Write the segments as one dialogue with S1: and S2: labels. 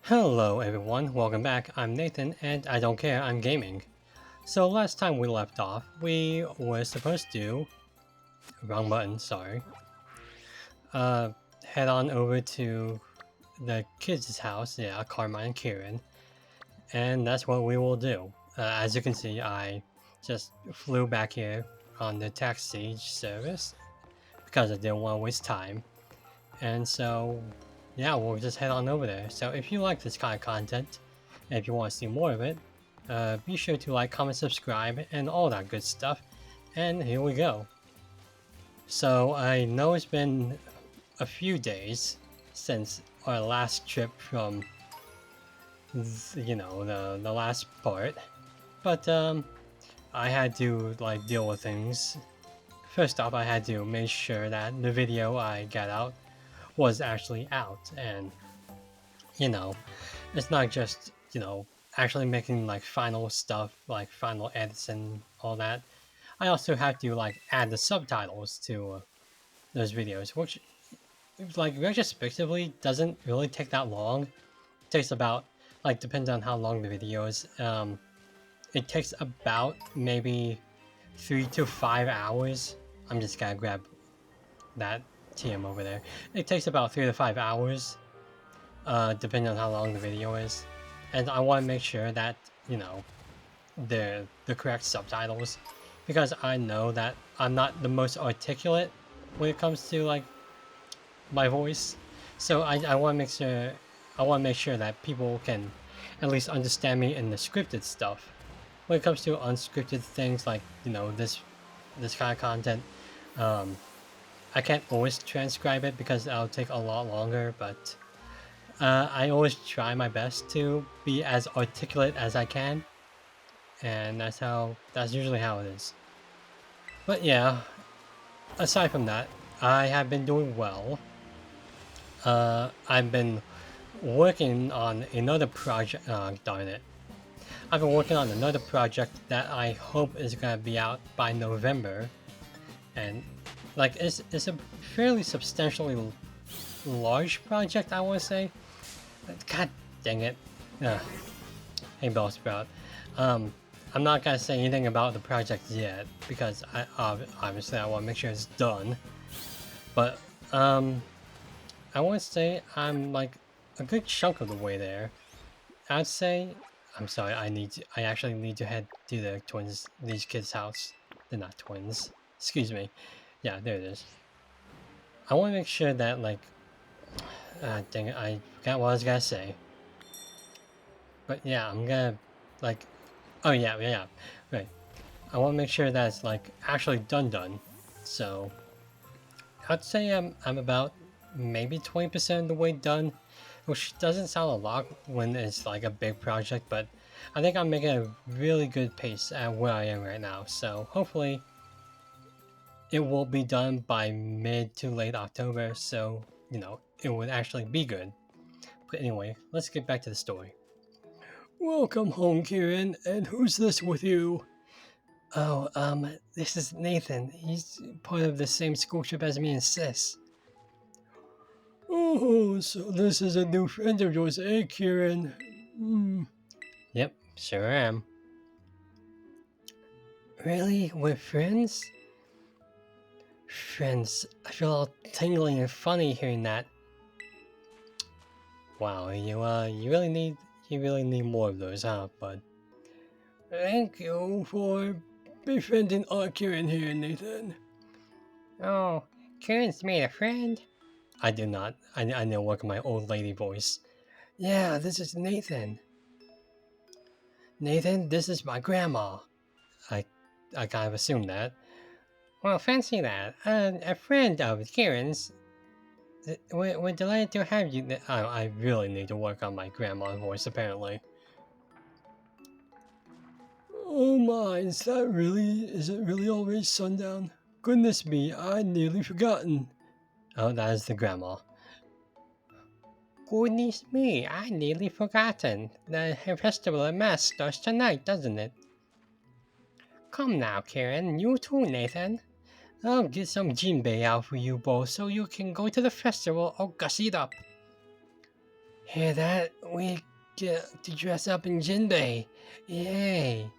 S1: Hello everyone, welcome back. I'm Nathan and I don't care, I'm gaming. So last time we left off, we were supposed to, wrong button, sorry, uh, head on over to the kids' house, yeah, Carmine and Kieran, and that's what we will do. As you can see, I just flew back here on the taxi service because I didn't want to waste time. And so, yeah, we'll just head on over there. So if you like this kind of content, and if you want to see more of it, be sure to like, comment, subscribe, and all that good stuff. And here we go. So I know it's been a few days since our last trip from, the last part, but I had to like deal with things. First off, I had to make sure that the video I got out was actually out, and you know, it's not just actually making like final stuff, like final edits and all that. I also have to like add the subtitles to those videos, which like retrospectively doesn't really take that long. It takes about, like, depends on how long the video is. It takes about maybe 3 to 5 hours. I'm just gonna grab that TM over there. It takes about 3 to 5 hours, depending on how long the video is, and I want to make sure that the correct subtitles, because I know that I'm not the most articulate when it comes to like my voice. So I want to make sure that people can at least understand me in the scripted stuff. When it comes to unscripted things like this kind of content, um, I can't always transcribe it because that'll take a lot longer. But I always try my best to be as articulate as I can, and that's usually how it is. But yeah, aside from that, I have been doing well. I've been working on another project. Darn it! I've been working on another project that I hope is gonna be out by November, and like it's a fairly substantially large project, I want to say. God dang it! Ugh. Hey, Bellsprout. Um, I'm not gonna say anything about the project yet because obviously I want to make sure it's done. But I want to say I'm like a good chunk of the way there. I'd say I'm sorry. I actually need to head to these kids' house. They're not twins. Excuse me. Yeah, there it is. I want to make sure that like, dang it, I forgot what I was gonna say. But yeah, I'm gonna like, oh yeah, right. I want to make sure that it's like actually done. So I'd say I'm about maybe 20% of the way done, which doesn't sound a lot when it's like a big project, but I think I'm making a really good pace at where I am right now. So hopefully it will be done by mid to late October, so it would actually be good. But anyway, let's get back to the story. Welcome home, Kieran, and who's this with you? Oh, this is Nathan. He's part of the same school trip as me and Sis. Oh, so this is a new friend of yours, eh, Kieran? Hmm. Yep, sure am. Really? We're friends? Friends. I feel all tingling and funny hearing that. Wow, you really need more of those, huh, bud? Thank you for befriending our Kieran here, Nathan. Oh, Kieran's made a friend? I do not. I know work my old lady voice. Yeah, this is Nathan. Nathan, this is my grandma. I I kind of assumed that. Well, fancy that. A friend of Kieran's. We're delighted to have you. I really need to work on my grandma voice, apparently. Oh my, is it really already sundown? Goodness me, I'd nearly forgotten. Oh, that is the grandma. Goodness me, I nearly forgotten. The festival at Mass starts tonight, doesn't it? Come now, Karen, you too, Nathan. I'll get some jinbei out for you both so you can go to the festival all gussied up. Hear that? We get to dress up in Jinbei. Yay!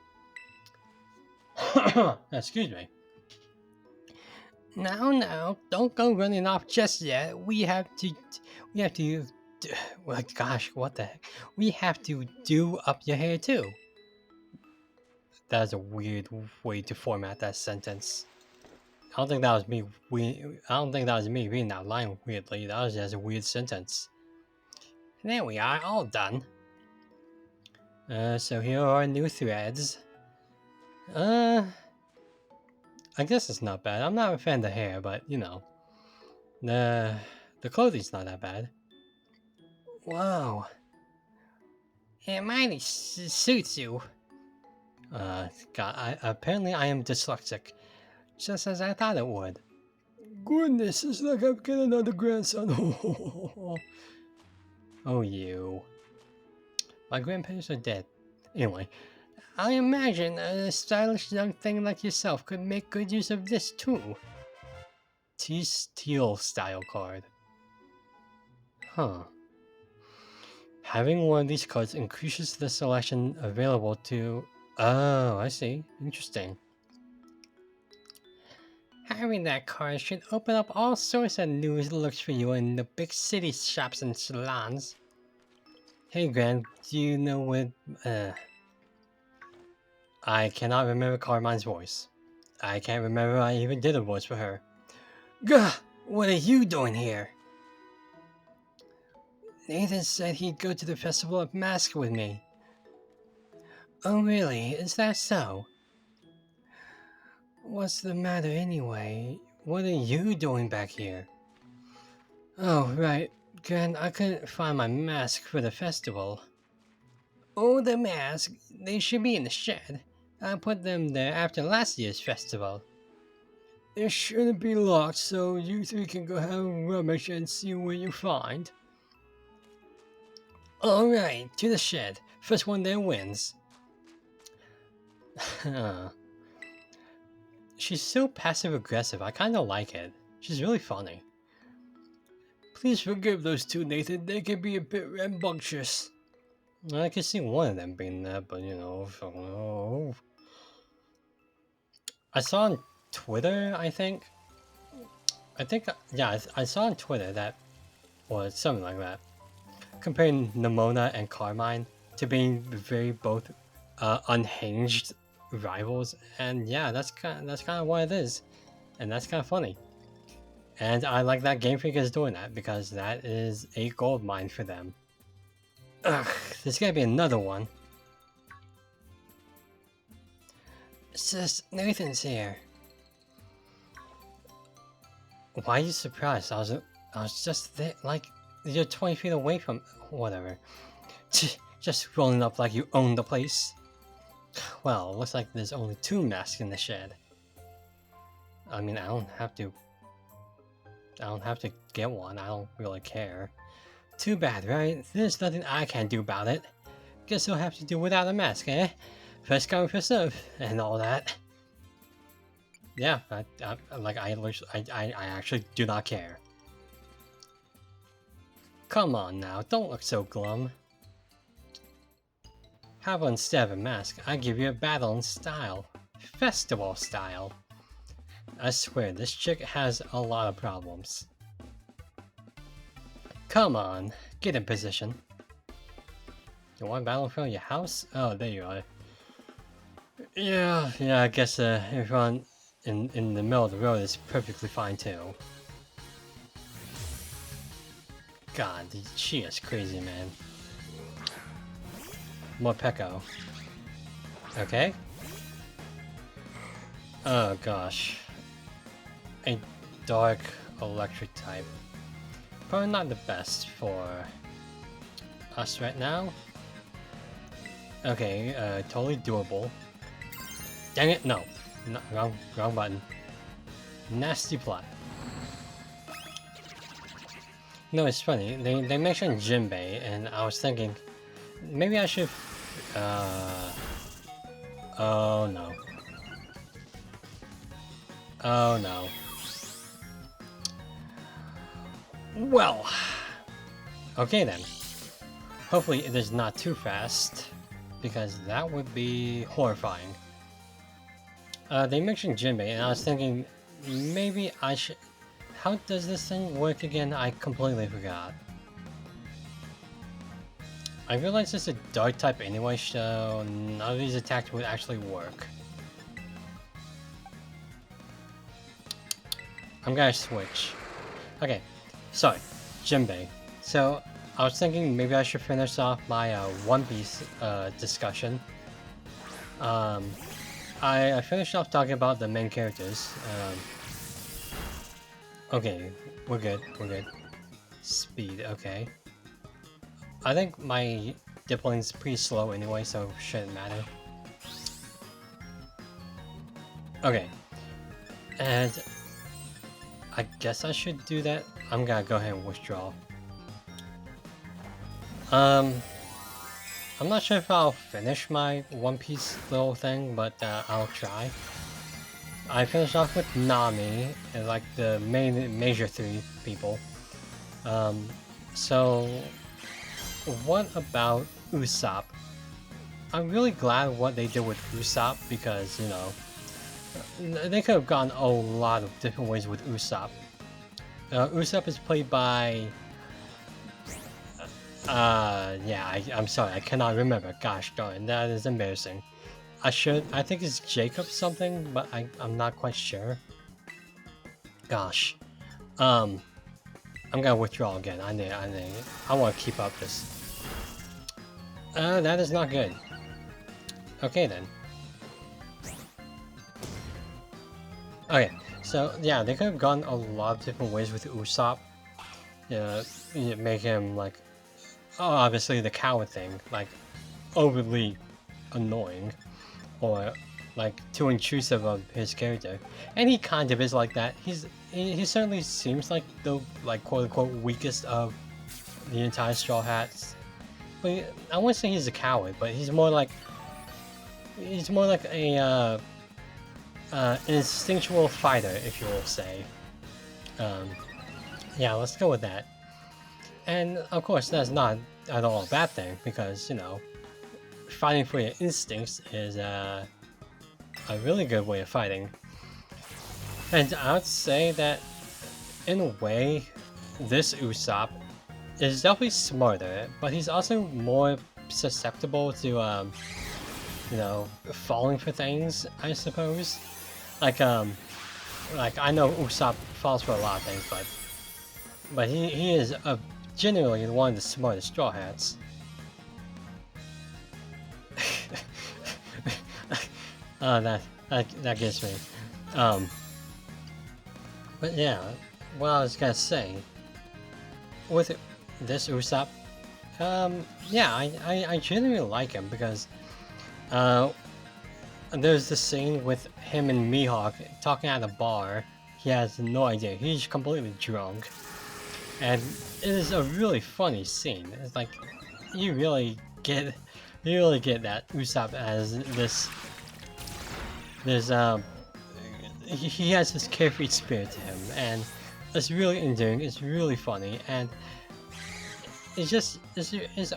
S1: Excuse me. Now, don't go running off just yet. We have to, well, gosh, what the heck? We have to do up your hair too. That's a weird way to format that sentence. I don't think that was me. I don't think that was me reading that line weirdly. That was just a weird sentence. There we are, all done. So here are our new threads. I guess it's not bad. I'm not a fan of the hair, but you know, the clothing's not that bad. Whoa, it mighty suits you. God, apparently I am dyslexic, just as I thought it would. Goodness, it's like I'm getting another grandson. Oh, you. My grandparents are dead. Anyway, I imagine a stylish young thing like yourself could make good use of this too. Teal style card. Huh. Having one of these cards increases the selection available to... Oh, I see. Interesting. Having that card should open up all sorts of new looks for you in the big city shops and salons. Hey Gran, do you know what... I cannot remember Carmine's voice. I can't remember I even did a voice for her. Gah! What are you doing here? Nathan said he'd go to the Festival of Masks with me. Oh really? Is that so? What's the matter anyway? What are you doing back here? Oh, right. Gran, I couldn't find my mask for the festival. Oh, the mask? They should be in the shed. I put them there after last year's festival. It shouldn't be locked, so you three can go have a rummage and see what you find. Alright, to the shed. First one there wins. She's so passive-aggressive, I kinda like it. She's really funny. Please forgive those two, Nathan. They can be a bit rambunctious. I can see one of them being that, but you know, oh. I saw on Twitter, I think, yeah, I saw on Twitter that, or something like that, comparing Nimona and Carmine to being very both unhinged rivals, and yeah, that's kind of what it is, and that's kind of funny. And I like that Game Freak is doing that because that is a gold mine for them. Ugh, there's gotta be another one. Sis, Nathan's here. Why are you surprised? I was just there, like, you're 20 feet away from... whatever. Just rolling up like you own the place. Well, looks like there's only 2 masks in the shed. I mean, I don't have to get one, I don't really care. Too bad, right? There's nothing I can do about it. Guess you'll have to do without a mask, eh? First come, first serve, and all that. Yeah, I actually do not care. Come on now, don't look so glum. How about instead of a mask, I give you a battle in style. Festival style. I swear, this chick has a lot of problems. Come on, get in position. You want battle in front of your house? Oh, there you are. Yeah, I guess everyone in the middle of the road is perfectly fine too. God, she is crazy, man. More Pekko. Okay. Oh gosh. A dark electric type. Probably not the best for us right now. Okay, totally doable. Dang it, no. Wrong button. Nasty plot. No, it's funny. They mentioned Jinbei, and I was thinking, maybe I should... Oh no. Oh no. Well... Okay then. Hopefully it is not too fast, because that would be horrifying. They mentioned Jinbei, and I was thinking maybe I should... How does this thing work again? I completely forgot. I realize it's a dark type anyway, so none of these attacks would actually work. I'm gonna switch. Okay, so Jinbei. So I was thinking maybe I should finish off my One Piece discussion. I finished off talking about the main characters. Okay, we're good. Speed, okay. I think my Dipling's pretty slow anyway, so shouldn't matter. Okay, and I guess I should do that. I'm gonna go ahead and withdraw. I'm not sure if I'll finish my One Piece little thing, but I'll try. I finished off with Nami and like the major three people. So what about Usopp? I'm really glad what they did with Usopp because, you know, they could have gone a lot of different ways with Usopp. Usopp is played by... yeah, I'm sorry, I cannot remember. Gosh darn, that is embarrassing. I think it's Jacob something, but I'm not quite sure. Gosh. I'm gonna withdraw again. I want to keep up this. That is not good. Okay then. Okay, so yeah, they could have gone a lot of different ways with Usopp. You make him like, oh, obviously the coward thing, like overly annoying, or like too intrusive of his character, and he kind of is like that. He certainly seems like the like quote unquote weakest of the entire Straw Hats. But I wouldn't say he's a coward, but he's more like a instinctual fighter, if you will say. Yeah, let's go with that. And of course, that's not at all a bad thing because, you know, fighting for your instincts is a really good way of fighting. And I would say that, in a way, this Usopp is definitely smarter, but he's also more susceptible to, you know, falling for things, I suppose. Like I know Usopp falls for a lot of things, but he is generally one of the smartest Straw Hats. That gets me. But yeah, what I was gonna say with this Usopp, yeah, I genuinely like him because there's the scene with him and Mihawk talking at a bar. He has no idea. He's completely drunk. And it is a really funny scene. It's like, you really get that Usopp as he has this carefree spirit to him, and it's really endearing, it's really funny, and it's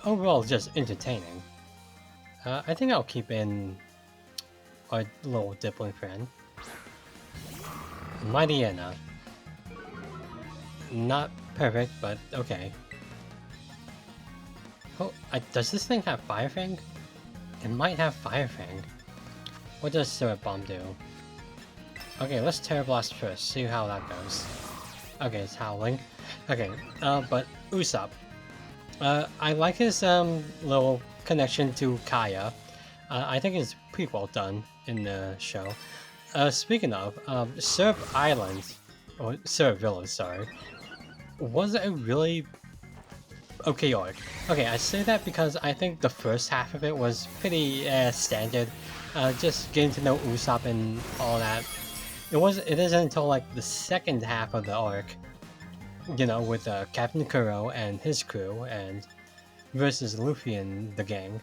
S1: overall just entertaining. I think I'll keep in our little Dipling friend. Mightyena. Not perfect, but okay. Oh, does this thing have Fire Fang? It might have Fire Fang. What does Syrup Bomb do? Okay, let's Terra Blast first, see how that goes. Okay, it's howling. Okay, but Usopp. I like his little connection to Kaya. I think it's pretty well done in the show. Speaking of, Syrup Island, or Syrup Village, sorry, was a really okay arc. Okay, I say that because I think the first half of it was pretty standard. Just getting to know Usopp and all that. It isn't until like the second half of the arc, you know, with Captain Kuro and his crew and versus Luffy and the gang,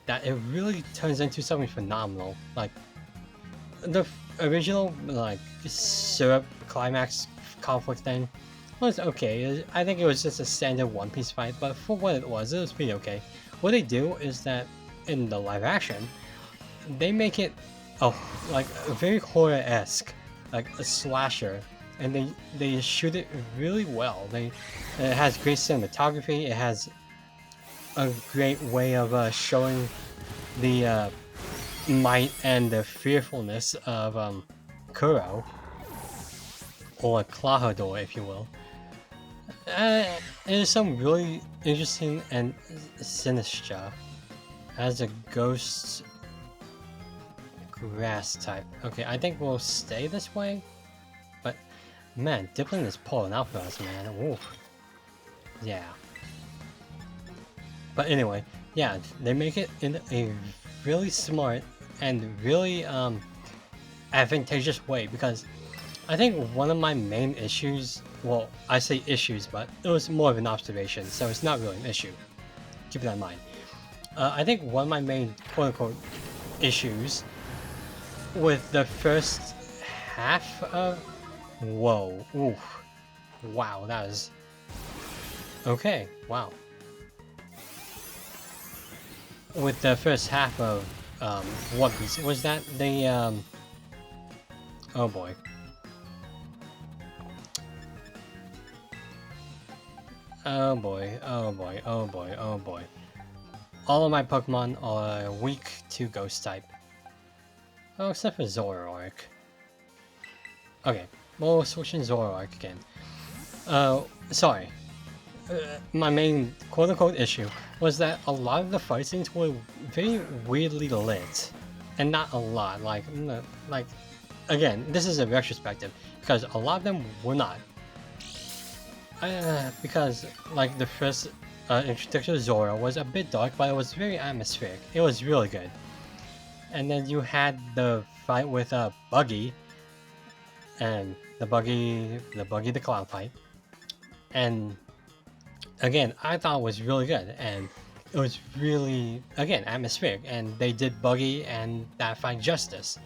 S1: that it really turns into something phenomenal. Like the original like Syrup climax conflict thing was okay. I think it was just a standard One Piece fight, but for what it was pretty okay. What they do is that in the live action, they make it like a very horror-esque, like a slasher, and they shoot it really well. It has great cinematography. It has a great way of showing the might and the fearfulness of Kuro, or Klahadore, if you will. There's some really interesting and sinister as a ghost grass type. Okay, I think we'll stay this way, but man, Dipplin is pulling out for us, man. Oof. Yeah. But anyway, yeah, they make it in a really smart and really advantageous way, because I think one of my main issues, well, I say issues, but it was more of an observation, so it's not really an issue. Keep that in mind. I think one of my main quote-unquote issues with the first half of... Whoa, oof. Wow, that is... Okay, wow. With the first half of One Piece, was that the... Oh boy. Oh boy, oh boy, oh boy, oh boy. All of my Pokemon are weak to Ghost type. Oh, except for Zoroark. Okay, we'll switch in Zoroark again. Sorry. My main quote-unquote issue was that a lot of the fight scenes were very weirdly lit. And not a lot, like, again, this is a retrospective, because a lot of them were not. Because, like, the first introduction to Zoro was a bit dark, but it was very atmospheric. It was really good. And then you had the fight with Buggy, and the Cloud fight. And again, I thought it was really good, and it was really, again, atmospheric, and they did Buggy and that fight justice.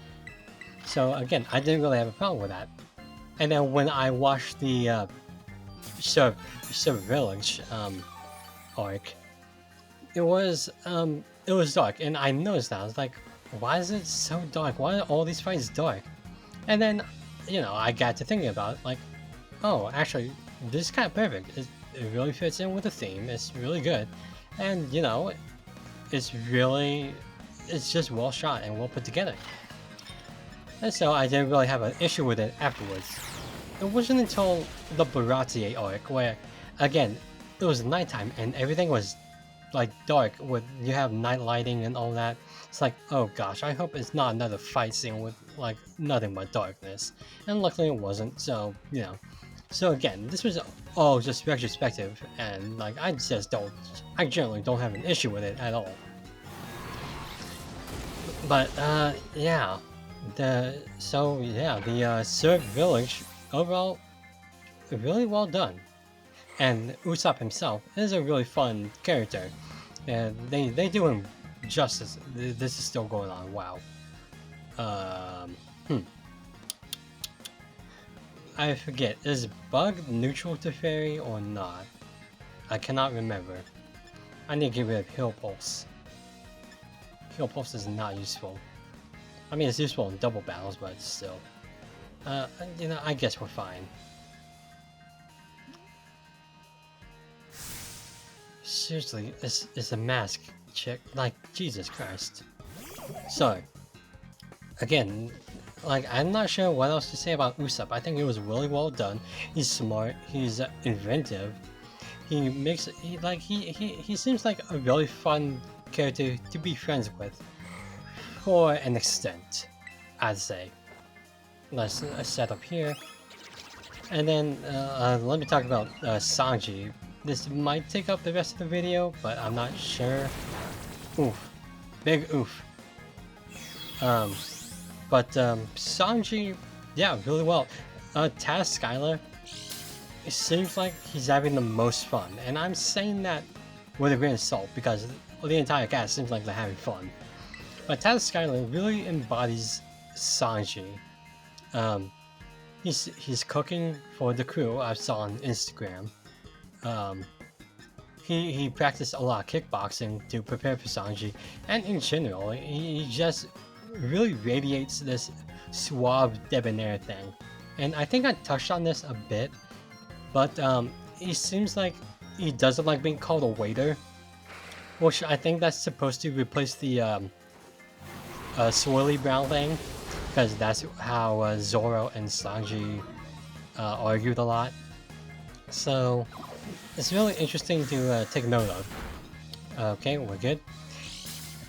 S1: So again, I didn't really have a problem with that. And then when I watched the Sub Village arc, it was dark, and I noticed that. I was like, why is it so dark? Why are all these fights dark? And then, you know, I got to thinking about it, like, oh, actually, this is kind of perfect. It really fits in with the theme. It's really good, and you know, it's just well shot and well put together. And so I didn't really have an issue with it afterwards. It wasn't until the Baratier arc where, again, it was nighttime and everything was like dark, with you have night lighting and all that. It's like, oh gosh, I hope it's not another fight scene with like nothing but darkness. And luckily it wasn't, so you know. So again, this was all just retrospective, and like I generally don't have an issue with it at all. But yeah, the Surf Village overall really well done, and Usopp himself is a really fun character, and they do him justice. This is still going on. Wow. I forget, is Bug neutral to Fairy or not? I cannot remember. I need to get rid of Heal Pulse. Heal Pulse is not useful. I mean, it's useful in double battles, but still. You know, I guess we're fine. Seriously, it's a mask chick. Like, Jesus Christ. So, again, like, I'm not sure what else to say about Usopp. I think it was really well done. He's smart. He's inventive. He seems like a really fun character to be friends with, for an extent, I'd say. Let's set up here, and then let me talk about Sanji. This might take up the rest of the video, but I'm not sure. Oof, big oof. But Sanji, yeah, really well. Skylar, it seems like he's having the most fun, and I'm saying that with a grain of salt because the entire cast seems like they're having fun. But Skylar really embodies Sanji. he's cooking for the crew. I saw on Instagram. Um, he practiced a lot of kickboxing to prepare for Sanji, and in general, he just really radiates this suave, debonair thing. And I think I touched on this a bit, but he seems like he doesn't like being called a waiter, which I think that's supposed to replace the swirly brown thing, because that's how Zoro and Sanji argued a lot. So it's really interesting to take note of. Okay, we're good.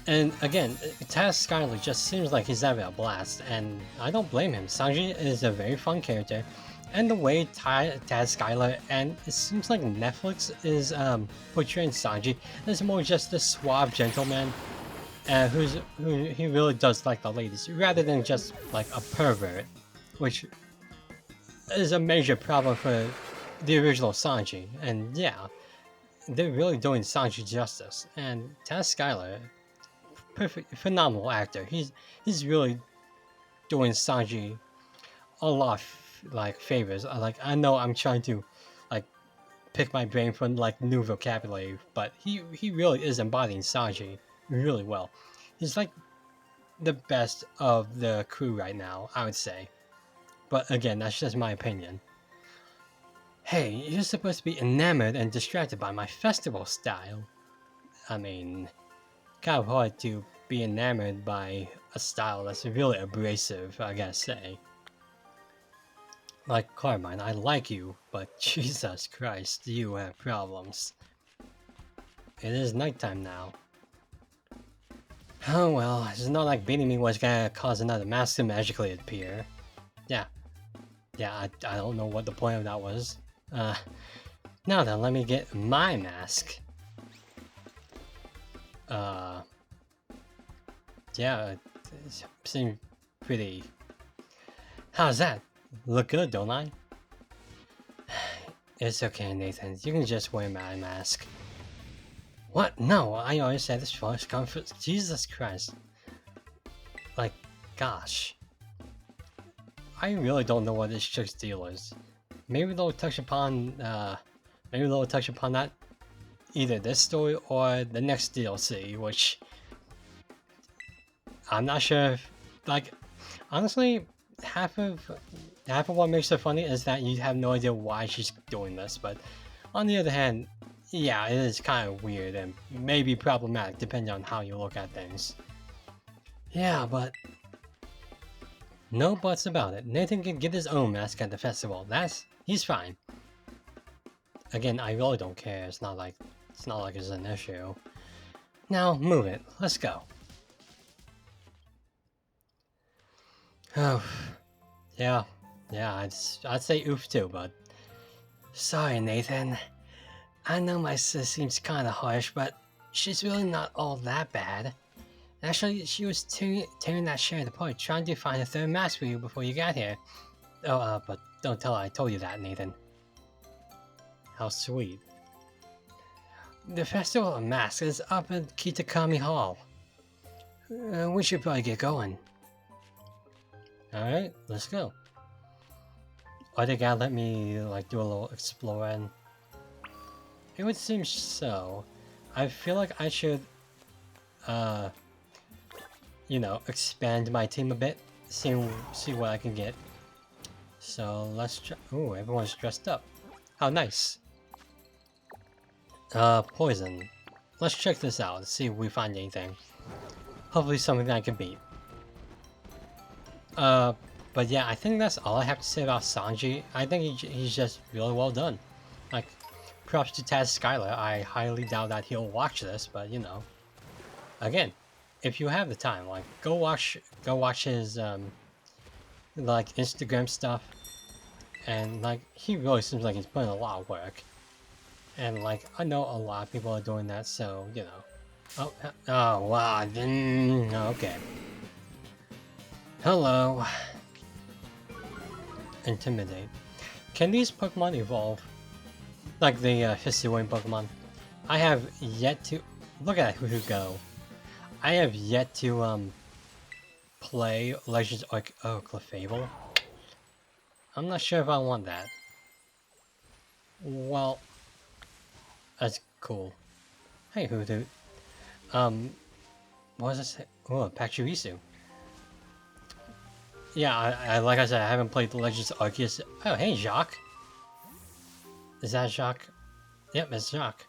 S1: And again, Scarlet just seems like he's having a blast, and I don't blame him. Sanji is a very fun character, and the way Scarlet and it seems like Netflix is portraying Sanji as more just a suave gentleman, who he really does like the ladies, rather than just like a pervert, which is a major problem for the original Sanji. And yeah, they're really doing Sanji justice. And Skylar, perfect, phenomenal actor. He's really doing Sanji a lot of, like, favors. Like, I know I'm trying to like pick my brain from like new vocabulary, but he really is embodying Sanji really well. He's like the best of the crew right now, I would say. But again, that's just my opinion. Hey, you're supposed to be enamored and distracted by my festival style. I mean, kind of hard to be enamored by a style that's really abrasive, I gotta say. Like, Carmine, I like you, but Jesus Christ, you have problems. It is nighttime now. Oh well, it's not like beating me was gonna cause another mask to magically appear. Yeah, I don't know what the point of that was. Now then, let me get my mask. Yeah, it seems pretty... How's that? Look good, don't I? It's okay, Nathan. You can just wear my mask. What? No, I always said this first comfort. Jesus Christ. Like, gosh. I really don't know what this chick's deal is. Maybe they'll touch upon that either this story or the next DLC, which I'm not sure if, like, honestly, half of what makes it funny is that you have no idea why she's doing this, but on the other hand, yeah, it is kind of weird and maybe problematic depending on how you look at things. Yeah, but no buts about it. Nathan can get his own mask at the festival. He's fine. Again, I really don't care. It's not like it's an issue. Now, move it. Let's go. Oh, yeah, I'd say oof too, but sorry, Nathan. I know my sis seems kind of harsh, but she's really not all that bad. Actually, she was tearing that share apart, trying to find a third mask for you before you got here. Oh, but don't tell her I told you that, Nathan. How sweet. The Festival of Masks is up at Kitakami Hall. We should probably get going. Alright, let's go. Are they gonna let me, like, do a little exploring? It would seem so. I feel like I should, you know, expand my team a bit. See what I can get. So, let's try. Ooh, everyone's dressed up. How nice. Poison. Let's check this out, see if we find anything. Hopefully something that I can beat. But yeah, I think that's all I have to say about Sanji. I think he's just really well done. Like, props to Skyler. I highly doubt that he'll watch this, but you know. Again, if you have the time, like, go watch his, like, Instagram stuff. And, like, he really seems like he's putting a lot of work. And, like, I know a lot of people are doing that, so, you know. Oh, wow, okay. Hello. Intimidate. Can these Pokemon evolve? Like the Hisuian Pokemon? I have yet to... Look at who go. I have yet to, play Legends Arc... Oh, Clefable. I'm not sure if I want that. Well, that's cool. Hey, Hoodoo. What was this? Oh, Pachirisu. Yeah, I like I said, I haven't played the Legends Arceus. Oh, hey, Jacques. Is that Jacques? Yep, it's Jacques.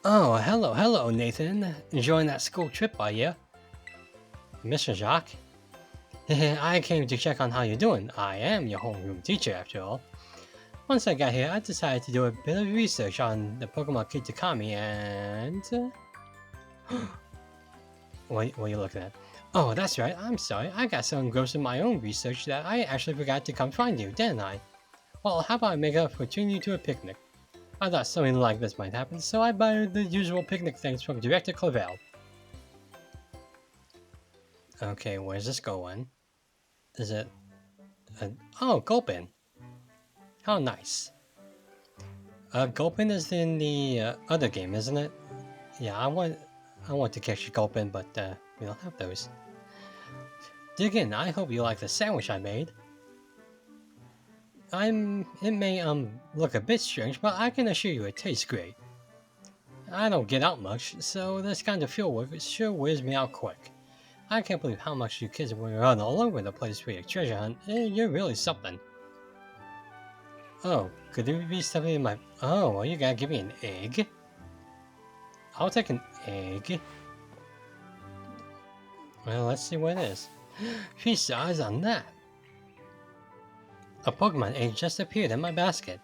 S1: Oh, hello, Nathan. Enjoying that school trip, are you? Mr. Jacques? I came to check on how you're doing. I am your homeroom teacher, after all. Once I got here, I decided to do a bit of research on the Pokemon Kitakami and... what are you looking at? Oh, that's right, I'm sorry. I got so engrossed in my own research that I actually forgot to come find you, didn't I? Well, how about I make up for treating you to a picnic? I thought something like this might happen, so I bought the usual picnic things from Director Clavel. Okay, where's this going? Is it... oh, Gulpin. How nice. Gulpin is in the other game, isn't it? Yeah, I want to catch Gulpin, but we don't have those. Dig in. I hope you like the sandwich I made. It may look a bit strange, but I can assure you it tastes great. I don't get out much, so this kind of field work sure wears me out quick. I can't believe how much you kids were run all over the place for your treasure hunt. You're really something. Oh, could there be something in my... oh, well, you gotta give me an egg? I'll take an egg. Well, let's see what it is. Feast your eyes on that. A Pokemon egg just appeared in my basket.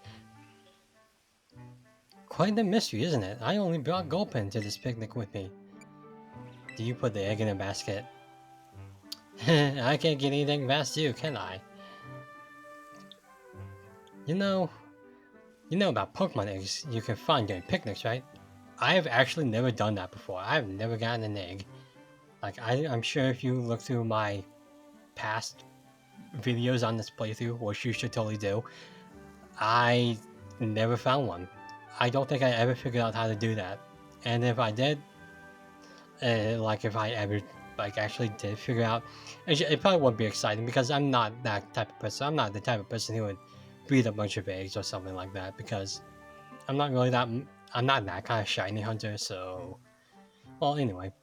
S1: Quite the mystery, isn't it? I only brought Gulpin to this picnic with me. Do you put the egg in a basket? I can't get anything past you, can I? You know about Pokemon eggs you can find during picnics, right? I've actually never done that before. I've never gotten an egg. Like, I'm sure if you look through my past videos on this playthrough, which you should totally do, I never found one. I don't think I ever figured out how to do that. And if I did, if I ever actually did figure out, it probably wouldn't be exciting because I'm not that type of person. I'm not the type of person who would breed a bunch of eggs or something like that because I'm not that kind of shiny hunter. So, well, anyway,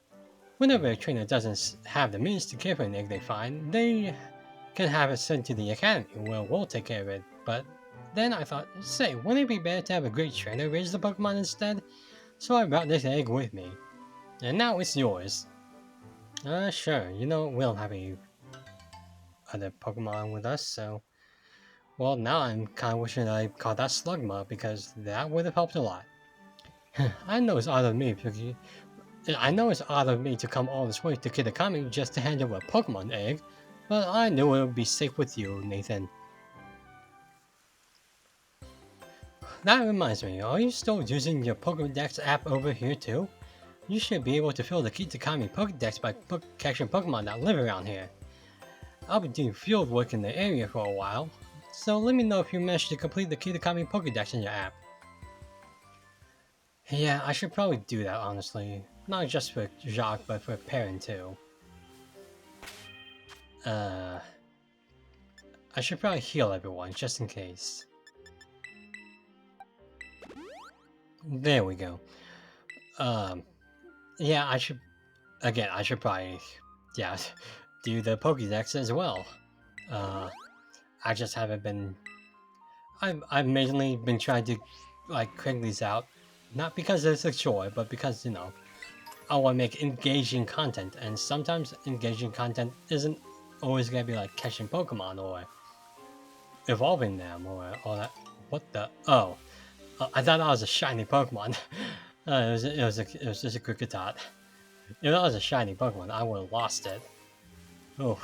S1: whenever a trainer doesn't have the means to care for an egg they find, they can have it sent to the academy where we'll take care of it. But then I thought, say, wouldn't it be better to have a great trainer raise the Pokemon instead? So I brought this egg with me. And now it's yours. Sure, we don't have any other Pokemon with us, so... well, now I'm kinda wishing I caught that Slugma, because that would have helped a lot. I know it's odd of me to come all this way to Kitakami just to hand over a Pokemon egg, but I knew it would be safe with you, Nathan. That reminds me, are you still using your Pokédex app over here too? You should be able to fill the Kitakami Pokédex by catching Pokemon that live around here. I'll be doing field work in the area for a while, so let me know if you managed to complete the Kitakami Pokédex in your app. Yeah, I should probably do that, honestly. Not just for Jacques, but for Perrin too. I should probably heal everyone, just in case. There we go. Yeah, I should probably, yeah, do the Pokédex as well. I just haven't been... I've mainly been trying to, crank these out. Not because it's a chore, but because, I want to make engaging content, and sometimes engaging content isn't always gonna be like catching Pokemon or evolving them or all that. What the? Oh, I thought that was a shiny Pokemon. It was just a Kricketot. If that was a shiny Pokemon, I would have lost it. Oh,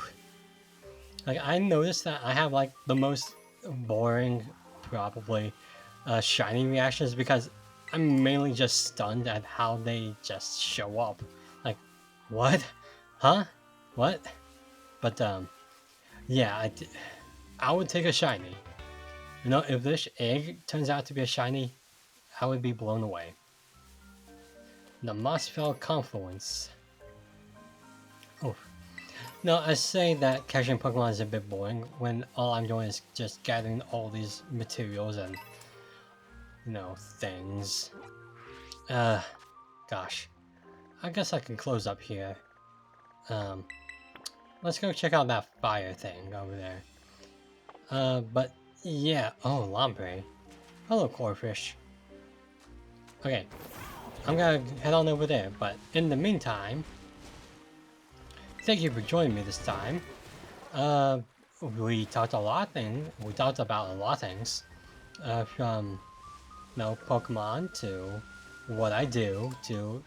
S1: I noticed that I have the most boring, probably, shiny reactions because I'm mainly just stunned at how they just show up. Like, what? Huh? What? But, yeah, I would take a shiny. If this egg turns out to be a shiny, I would be blown away. The Mossfell Confluence. Oh. No, I say that catching Pokemon is a bit boring when all I'm doing is just gathering all these materials and, things. Gosh. I guess I can close up here. Um, let's go check out that fire thing over there. But yeah, oh, Lamprey. Hello, Corfish. Okay, I'm gonna head on over there, but in the meantime, thank you for joining me this time. We talked we talked about a lot of things, from, Pokemon to what I do to,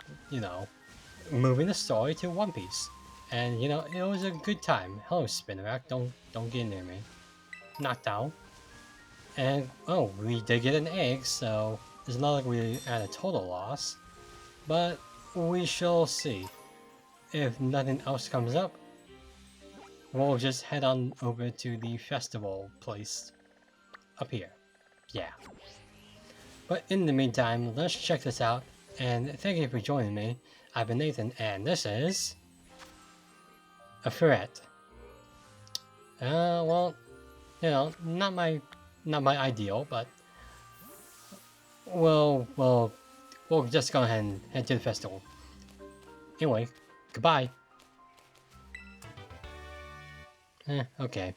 S1: moving the story to One Piece. And, it was a good time. Hello, Spinnerack, don't get near me. Knocked out. And, oh, we did get an egg, so it's not like we're at a total loss. But we shall see. If nothing else comes up, we'll just head on over to the festival place up here. Yeah. But in the meantime, let's check this out. And thank you for joining me. I've been Nathan, and this is a threat. Well, not my ideal, but we'll just go ahead and head to the festival. Anyway, goodbye. Okay.